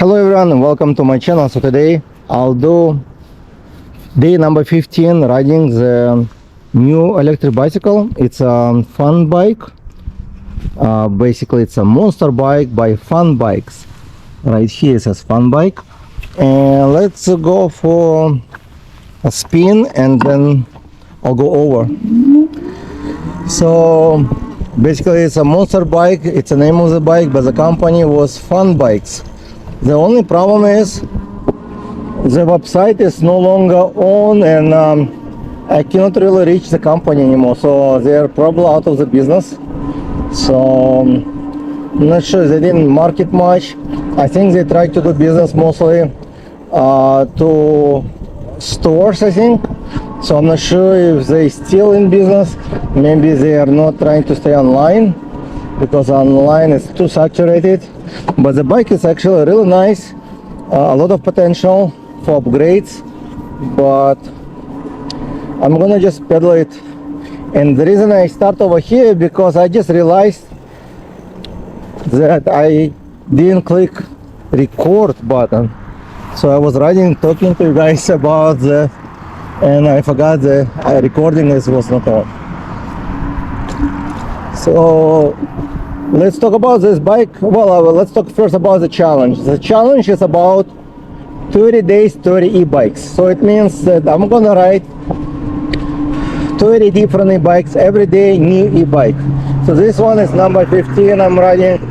Hello everyone and welcome to my channel. So today I'll do day number 15 riding the new electric bicycle. It's a fun bike. Basically it's a monster bike by Fun Bikes. Right here it says Fun Bike. And let's go for a spin and then I'll go over. So basically it's a monster bike. It's the name of the bike, but the company was Fun Bikes. The only problem is the website is no longer on, and I cannot really reach the company anymore, so they're probably out of the business. So I'm not sure, they didn't market much. I think they tried to do business mostly to stores, I think. So I'm not sure if they're still in business. Maybe they are not trying to stay online, because online is too saturated. But the bike is actually really nice, a lot of potential for upgrades, but I'm gonna just pedal it. And the reason I start over here, because I just realized that I didn't click record button. So I was riding, talking to you guys about the, and I forgot the recording was not on. So let's talk about this bike. Well, let's talk first about the challenge. The challenge is about 30 days, 30 e-bikes. So it means that I'm gonna ride 30 different e-bikes every day, new e-bike. So this one is number 15 I'm riding.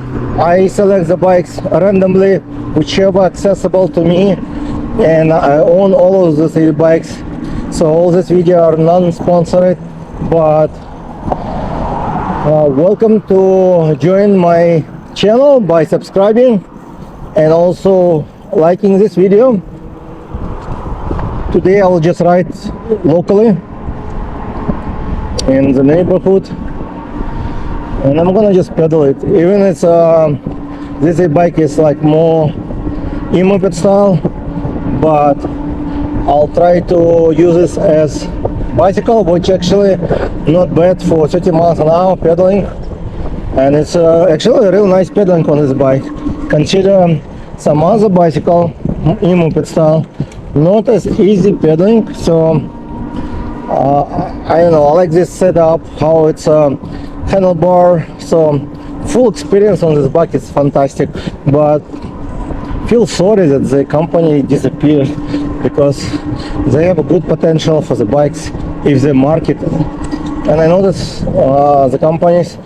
I select the bikes randomly, whichever accessible to me, and I own all of these e-bikes. So all this video are non-sponsored, but welcome to join my channel by subscribing and also liking this video. Today I will just ride locally in the neighborhood, and I'm gonna just pedal it. Even it's this e-bike is like more e-moped style, but I'll try to use this as bicycle, which actually not bad for 30 miles an hour pedaling. And it's actually a real nice pedaling on this bike. Consider some other bicycle, e-moped style, not as easy pedaling. So I don't know, I like this setup, how it's handlebar. So full experience on this bike is fantastic, but feel sorry that the company disappeared, because they have a good potential for the bikes if they market it. And I notice the companies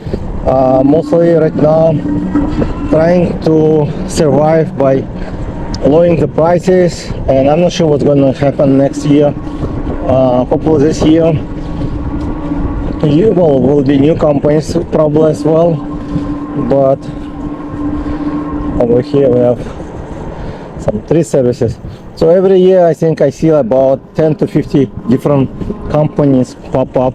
mostly right now trying to survive by lowering the prices, and I'm not sure what's going to happen next year. Hopefully this year will be new companies probably as well. But over here we have some tree services. So every year I think I see about 10 to 50 different companies pop up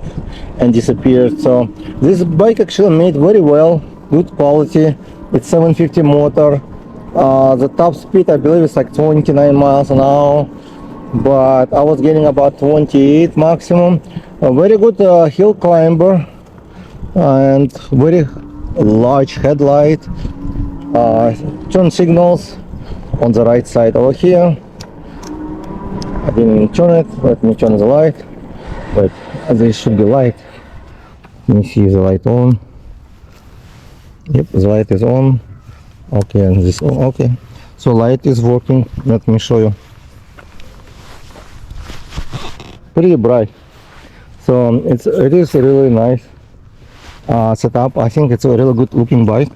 and disappear. So this bike actually made very well, good quality. It's 750 motor. The top speed I believe is like 29 miles an hour, but I was getting about 28 maximum. A very good hill climber and very large headlight. Turn signals on the right side over here. I didn't turn it. Let me turn the light, but there should be light. Let me see the light on. Yep, the light is on. Okay, and this on. Okay, so light is working. Let me show you. Pretty bright. So it is a really nice setup. I think it's a really good looking bike.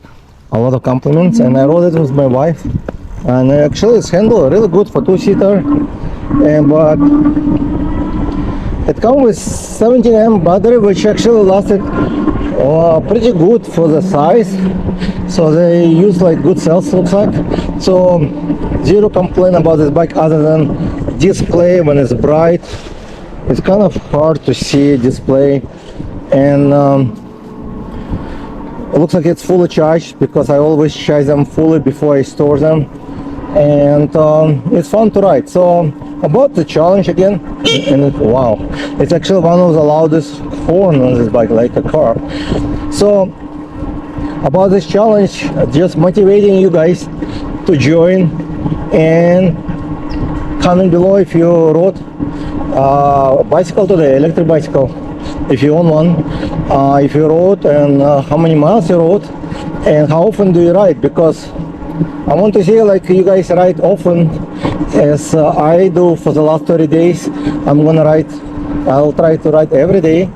A lot of compliments, and I rode it with my wife, and actually it's handled really good for two-seater. But it comes with 17 amp battery, which actually lasted pretty good for the size. So they use like good cells, looks like. So zero complaint about this bike other than display when it's bright. It's kind of hard to see display, and it looks like it's fully charged, because I always charge them fully before I store them. And it's fun to ride. So about the challenge again, and wow, it's actually one of the loudest horn on this bike, like a car. So about this challenge, just motivating you guys to join And comment below if you rode bicycle today, electric bicycle, if you own one, if you rode, and how many miles you rode, and how often do you ride, because I want to see like you guys ride often as I do for the last 30 days. I'll try to ride every day.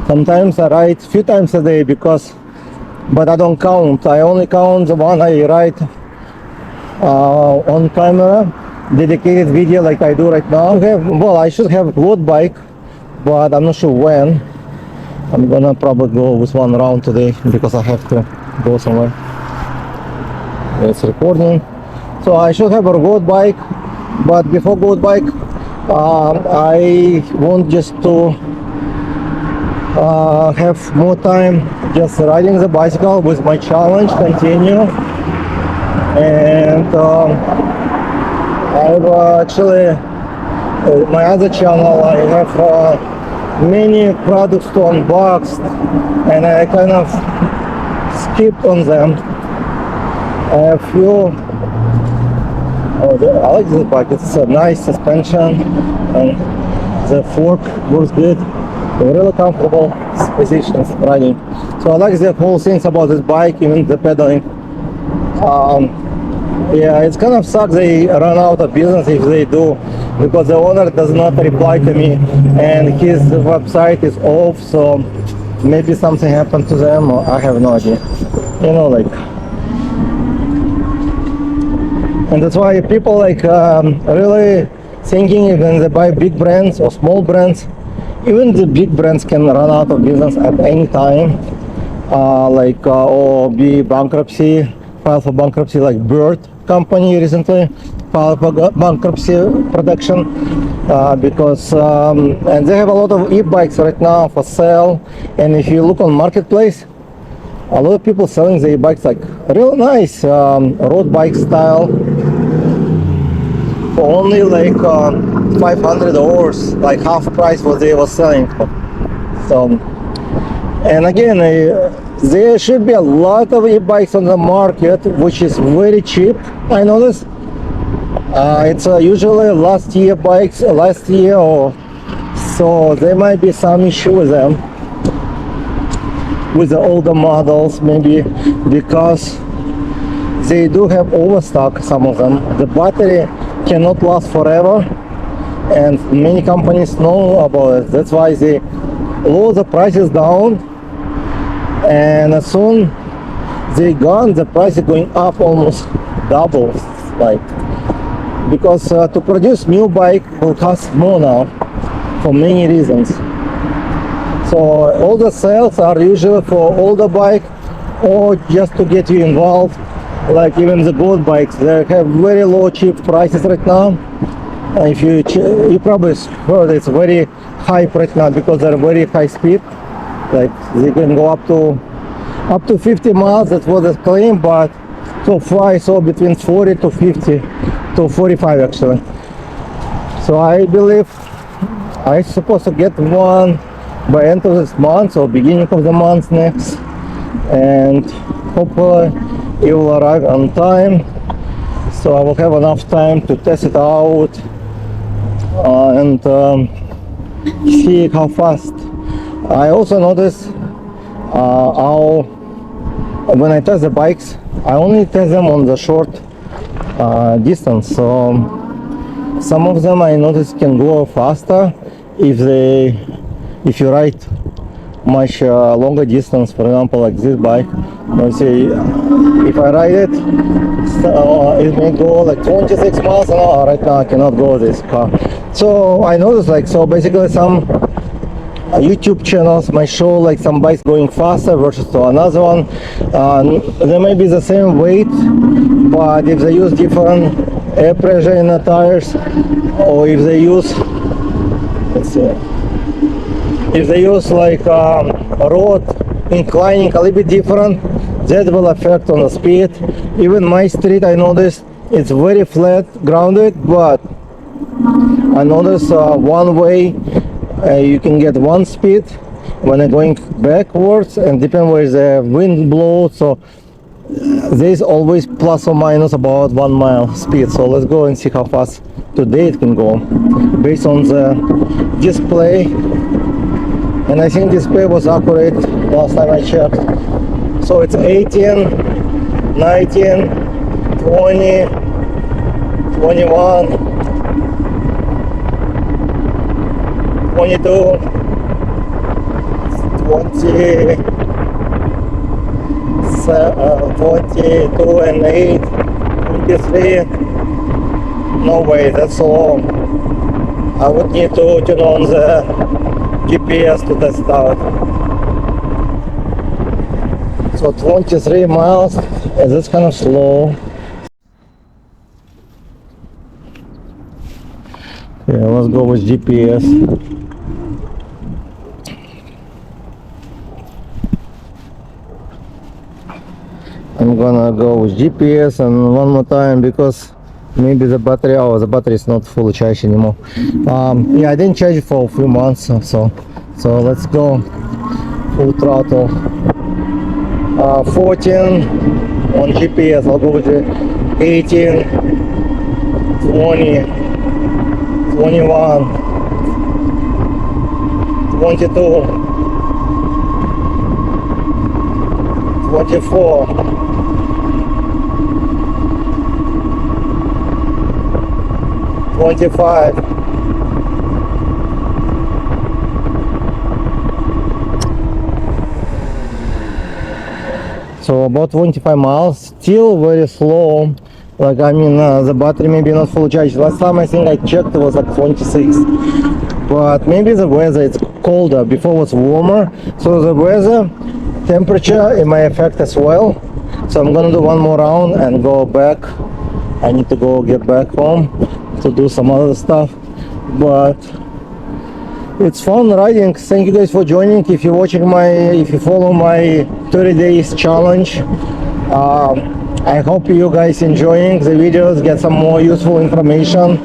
Sometimes I ride few times a day but I don't count. I only count the one I ride on camera, dedicated video like I do right now. I should have a road bike, but I'm not sure when. I'm gonna probably go with one round today because I have to go somewhere. It's recording. So I should have a road bike, but before road bike, I want just to have more time just riding the bicycle with my challenge continue. And I've actually my other channel, I have many products to unbox, and I kind of skipped on them. I have few. I like this bike. It's a nice suspension, and the fork works good. Really comfortable positions riding. So I like the whole things about this bike, even the pedaling. Yeah, it's kind of sucks they run out of business if they do, because the owner does not reply to me and his website is off, so maybe something happened to them, or I have no idea. You know, like, and that's why people like really thinking when they buy big brands or small brands, even the big brands can run out of business at any time, or be file for bankruptcy, like Bird company recently filed for bankruptcy protection because and they have a lot of e-bikes right now for sale. And if you look on marketplace, a lot of people selling the e-bikes like real nice road bike style for only like $500, like half price what they were selling. So, and again, there should be a lot of e-bikes on the market, which is very cheap. I noticed it's usually last year, or so there might be some issue with them, with the older models, maybe because they do have overstock. Some of them, the battery cannot last forever, and many companies know about it. That's why they lower the prices down, and as soon they gone, the price is going up almost double, like, because to produce new bike will cost more now for many reasons. So all the sales are usually for older bike or just to get you involved. Like even the gold bikes, they have very low cheap prices right now. If you probably heard it's very high right now because they're very high speed. Like they can go up to 50 miles. That's what they claim, but so far I saw between 40 to 50 to 45 actually. So I believe I'm supposed to get one by end of this month or beginning of the month next, and hopefully it will arrive on time, so I will have enough time to test it out and see how fast. I also noticed how when I test the bikes, I only test them on the short distance. So some of them I noticed can go faster if you ride much longer distance. For example, like this bike, let's say if I ride it, it may go like 26 miles an hour. Right now I cannot go this car. So I noticed, like, so basically some YouTube channels might show like some bikes going faster versus to another one. They may be the same weight, but if they use different air pressure in the tires, or if they use, let's see, if they use like a road inclining a little bit different, that will affect on the speed. Even my street, I noticed it's very flat grounded, but I noticed one way you can get one speed when I'm going backwards, and depending where the wind blows. So There's always plus or minus about 1 mile speed, so let's go and see how fast today it can go based on the display. And I think display was accurate last time I checked. So it's 18, 19, 20, 21, 22, 20, 22 and 8, 23. No way, that's so long. I would need to turn on the GPS to test out. So 23 miles, that's kind of slow. Yeah, let's go with GPS. I'm gonna go with GPS and one more time because maybe the battery is not fully charged anymore. Yeah, I didn't charge it for a few months, so let's go full throttle. 14 on GPS. I'll go with the 18, 20, 21, 22, 24, 25, 'So about 25 miles, still very slow. Like, I mean, the battery maybe not full charge. Last time I think I checked it was like 26. But maybe the weather, it's colder. Before it was warmer. So the weather, temperature, it may affect as well. So I'm gonna do one more round and go back. I need to go get back home to do some other stuff. But it's fun riding. Thank you guys for joining. If you follow my 30 days challenge, I hope you guys enjoying the videos, get some more useful information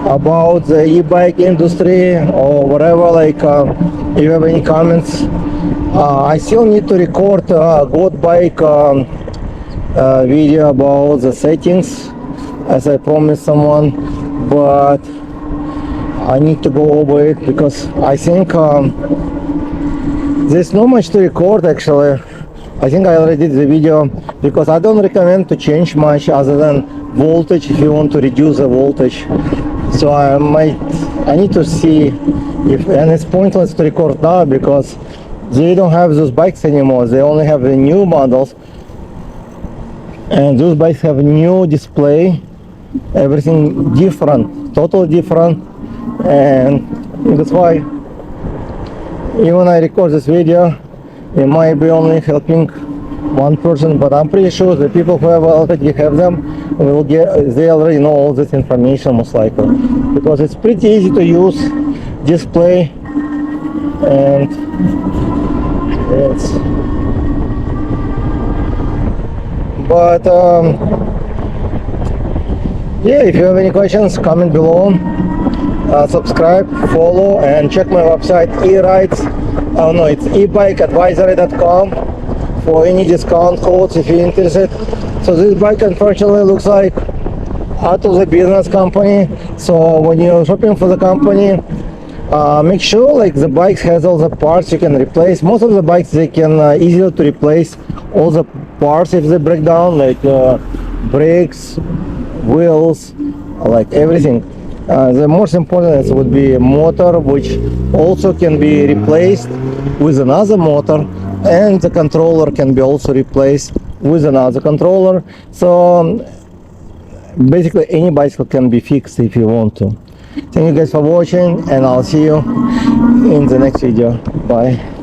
about the e-bike industry or whatever. Like, if you have any comments, I still need to record a good bike video about the settings, as I promised someone, but I need to go over it because I think there's not much to record actually. I think I already did the video because I don't recommend to change much other than voltage if you want to reduce the voltage. So I need to see if, and it's pointless to record now because they don't have those bikes anymore. They only have the new models, and those bikes have a new display, everything different, totally different. And that's why even I record this video, it might be only helping one person, but I'm pretty sure the people who already have them they already know all this information most likely, because it's pretty easy to use display, and it's yeah, if you have any questions, comment below. Subscribe, follow, and check my website it's ebike-advisory.com for any discount codes if you're interested. So this bike unfortunately looks like out of the business company, so when you're shopping for the company, make sure like the bike has all the parts you can replace. Most of the bikes, they can easily to replace all the parts if they break down, like brakes, wheels, like everything. The most important would be a motor, which also can be replaced with another motor, and the controller can be also replaced with another controller. So basically any bicycle can be fixed if you want to. Thank you guys for watching, and I'll see you in the next video. Bye.